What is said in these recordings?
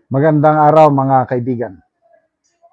Magandang araw mga kaibigan.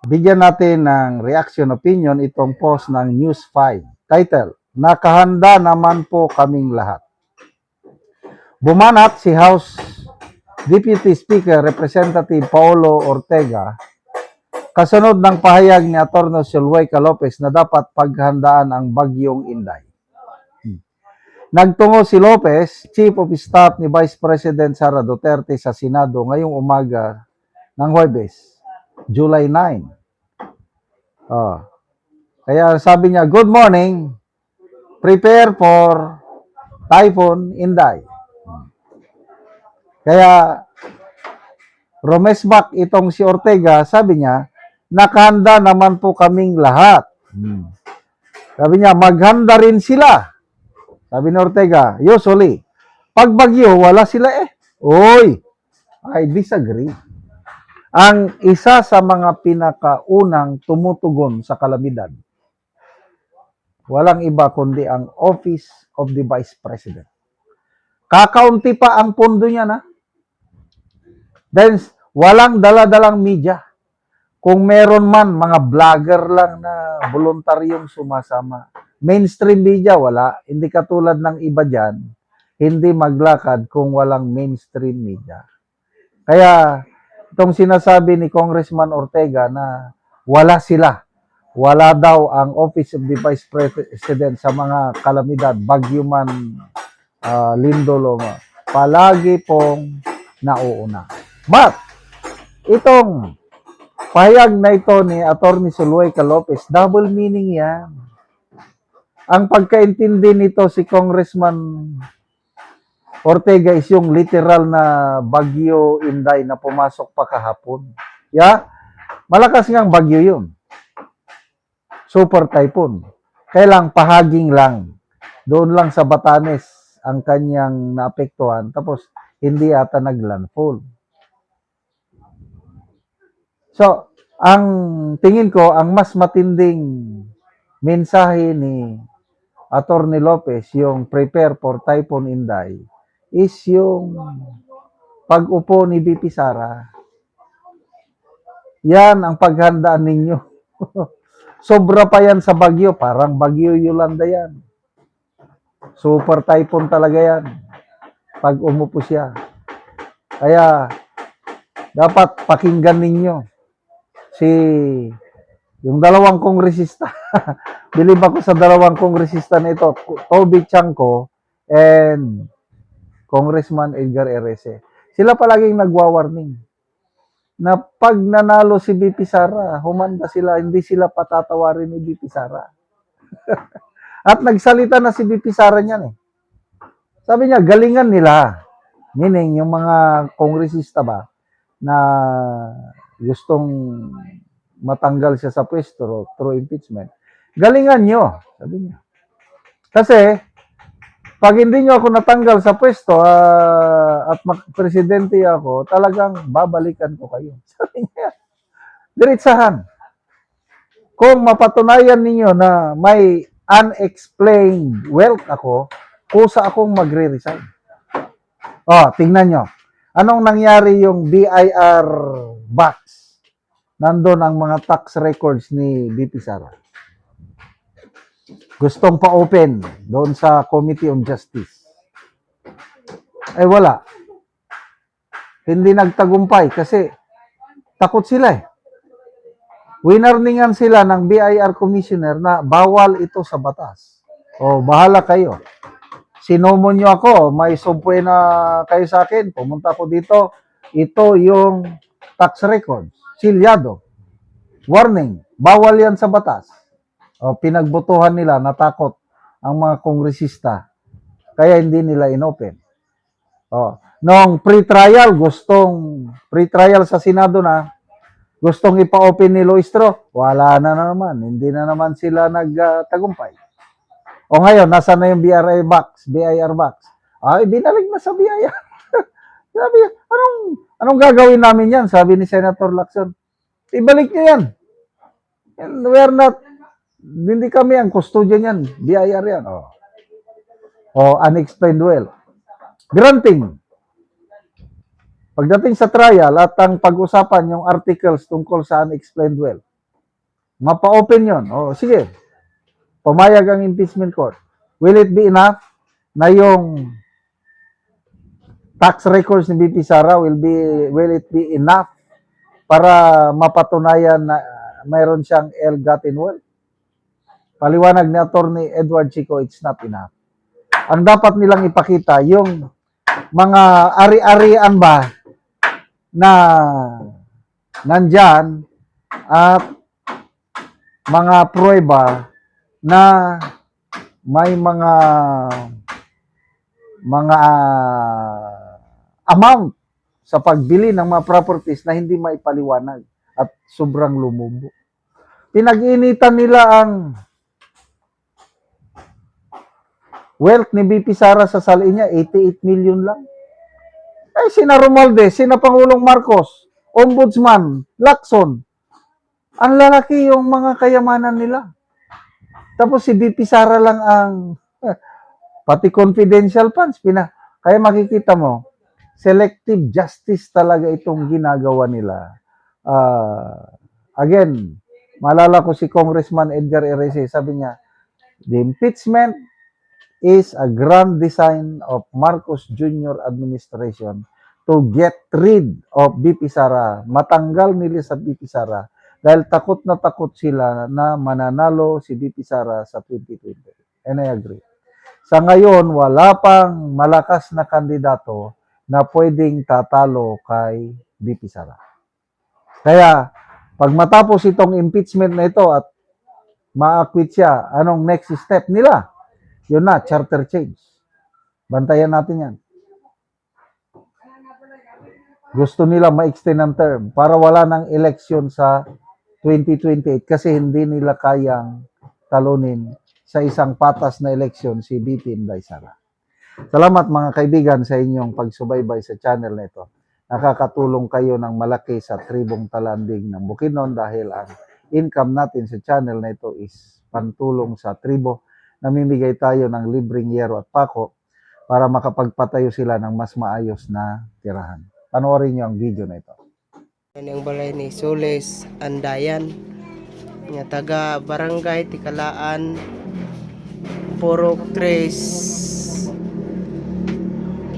Bigyan natin ng reaction opinion itong post ng News 5. Title, Nakahanda naman po kaming lahat. Bumanat si House Deputy Speaker Representative Paolo Ortega kasunod ng pahayag ni Atty. Zulwayca Lopez na dapat paghandaan ang bagyong Inday. Nagtungo si Lopez, Chief of Staff ni Vice President Sara Duterte sa Senado ngayong umaga ng Huwebes, July 9. Kaya sabi niya, good morning, prepare for Typhoon Inday. Kaya rumesbak itong si Ortega, sabi niya, nakahanda naman po kaming lahat. Sabi niya, maghanda rin sila. Sabi ni Ortega, usually, pag bagyo, wala sila eh. Oy, I disagree. Ang isa sa mga pinakaunang tumutugon sa kalamidad, walang iba kundi ang Office of the Vice President. Kakaunti pa ang pondo niya na. Then, walang dala-dalang media. Kung meron man, mga vlogger lang na voluntaryong sumasama. Mainstream media, wala. Hindi katulad ng iba dyan, hindi maglakad kung walang mainstream media. Kaya, itong sinasabi ni Congressman Ortega na wala sila. Wala daw ang Office of the Vice President sa mga kalamidad, bagyo man, lindol, palagi pong nauuna. But, itong pahayag na ito ni Atty. Zulwayca Lopez, double meaning yan. Ang pagkaintindi nito si Congressman Ortega is yung literal na bagyo Inday na pumasok pa kahapon. Yeah? Malakas ngang bagyo yun. Super typhoon. Kailang pahaging lang. Doon lang sa Batanes ang kanyang naapektuhan. Tapos, hindi ata naglandfall. So, ang tingin ko, ang mas matinding mensahe ni Atty. Lopez, yung prepare for Typhoon Inday, is yung pag-upo ni BP Sara. Yan ang paghandaan ninyo. Sobra pa yan sa bagyo, parang bagyo Yolanda yan. Super typhoon talaga yan. Pag umupo siya. Kaya, dapat pakinggan ninyo yung dalawang kongresista. Bilib ako sa dalawang kongresista na ito, Toby Chanco and Congressman Edgar Erese. Sila palaging nagwa-warning na pag nanalo si BP Sara, humanda sila, hindi sila patatawarin ni BP Sara. At nagsalita na si BP Sara niyan eh. Sabi niya, galingan nila. Meaning, yung mga kongresista ba na gustong matanggal siya sa pwesto through impeachment. Galingan nyo, sabi niya. Kasi, pag hindi nyo ako natanggal sa pwesto at presidente ako, talagang babalikan ko kayo. Sabi niya, diretsahan. Kung mapatunayan ninyo na may unexplained wealth ako, kusa akong magre-resign. Tingnan nyo. Anong nangyari yung BIR box? Nandun ang mga tax records ni BP Sara. Gustong pa-open doon sa Committee on Justice. Ay wala. Hindi nagtagumpay kasi takot sila eh. Winarningan sila ng BIR Commissioner na bawal ito sa batas. Bahala kayo. Sinomon nyo ako, may subpoy na kayo sa akin, pumunta ako dito, ito yung tax records. Silyado. Warning, bawal yan sa batas. Pinagbotohan nila, natakot ang mga kongresista. Kaya hindi nila inopen. Nung pre-trial, pre-trial sa Senado na, gustong ipa-open ni Loistro, wala na naman. Hindi na naman sila nagtagumpay. Ngayon, nasa na yung BIR box? Binalik na sa BIR. Sabi, anong gagawin namin yan? Sabi ni Senator Lacson, ibalik niyo yan. And we are not, hindi kami ang custodian yan. BIR yan. Unexplained wealth. Granting. Pagdating sa trial at ang pag-usapan yung articles tungkol sa unexplained wealth, mapa-open yun. O, sige, pumayag ang impeachment court. Will it be enough na yung tax records ni BP Sara will it be enough para mapatunayan na mayroon siyang ill-gotten wealth? Paliwanag ni Attorney Edward Chico, it's not enough. Ang dapat nilang ipakita, yung mga ari-arian ba na nandyan at mga pruweba na may mga amount sa pagbili ng mga properties na hindi maipaliwanag at sobrang lumubo. Pinag-initan nila ang wealth ni BP Sara sa sali niya, 88 million lang. Ay, sina Romualdez, sina Pangulong Marcos, Ombudsman, Lacson. Ang lalaki yung mga kayamanan nila. Tapos si BP Sara lang ang pati confidential funds. Kaya makikita mo, selective justice talaga itong ginagawa nila. Again, maalala ko si Congressman Edgar Erese, sabi niya, the impeachment is a grand design of Marcos Jr. administration to get rid of BP Sara, matanggal nila sa BP Sara dahil takot na takot sila na mananalo si BP Sara sa 2020. And I agree. Sa ngayon, wala pang malakas na kandidato na pwedeng tatalo kay BP Sara. Kaya, pag matapos itong impeachment na ito at ma-acquit siya, anong next step nila? Yun na, charter change. Bantayan natin yan. Gusto nila ma-extend ang term para wala ng election sa 2028 kasi hindi nila kayang talunin sa isang patas na eleksyon si BP Inday Sara. Salamat mga kaibigan sa inyong pagsubaybay sa channel na ito. Nakakatulong kayo ng malaki sa tribong talanding ng Bukidnon dahil ang income natin sa channel na ito is pantulong sa tribo. Namimigay tayo ng libreng yero at pako para makapagpatayo sila ng mas maayos na tirahan. Panoorin niyo ang video na ito. Yan ang balay ni Soles Andayan nga taga Barangay Tikalaan Purok 3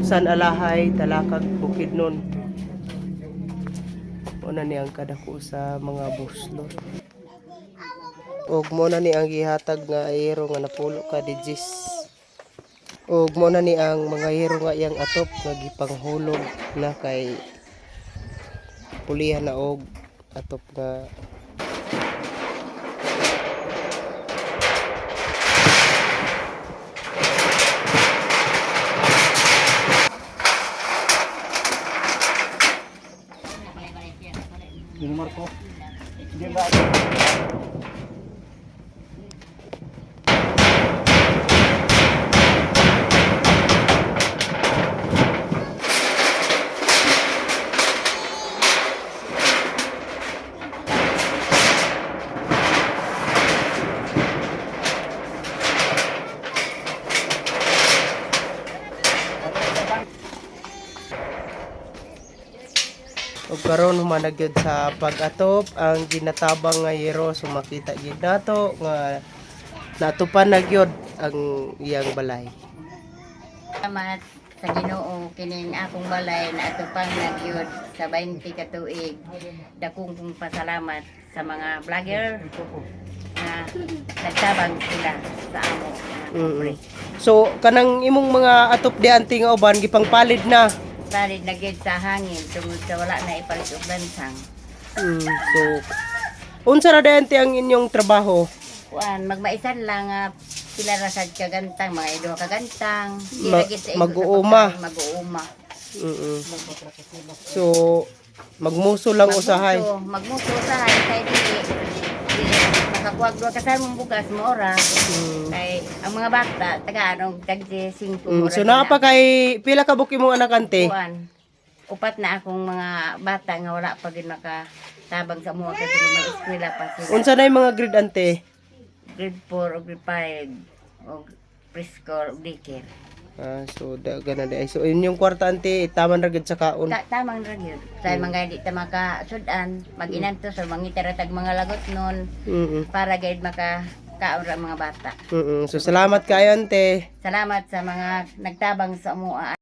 San Alahay, Talakag, Bukidnon. Una ni ang kadako sa mga buslot. Og mo na ni ang gihatag nga ayero nga napulo ka digis. Og mo na ni ang mga ayero nga yang atop nga gipanghulog na kay pulihan na og atop nga Marco. og karon humanagyod sa pag-atop ang ginatabang nga yero sumakita gid nato nga natupan na gyud ang iyang balay. Salamat sa Ginoo kining akong balay na atupang nagyud sa 20 ka tuig. Dakong kong pasalamat sa mga vlogger na nagtabang sila sa amo. So kanang imong mga atop di anti nga uban gipangpalid na. Valid na gyud sa hangin tungod sa wala na ipalit og bansang. So unsa na di ang inyong trabaho? Kuan magmaisan lang pila ra sad ka gantang mga ido ka gantang. Mag-uuma. Mag-uuma. So magmuso lang usahay. Magmuso usahay kay dili makakuha dua ka sa mong bugas mo ora. Kay ang mga bata taga anong tagdi 5 So naa pa kay pila ka buki mong anak ante? Kuan. Upat na akong mga bata nga wala pa gid makatabang sa mga kasi mga eskwela pa sila. Unsa na yung mga grade ante? Grade 4 o grade 5 o preschool o daycare. So ganun di. So inyong kwarta ante taman ra gid sa kaon. Tamang ra gyud. Sa mga di ta makasudan, mag-inanto sa mga itaratag mga lagot nun para gayud maka kaon ra mga bata. So salamat kayo ante. Salamat sa mga nagtabang sa mua.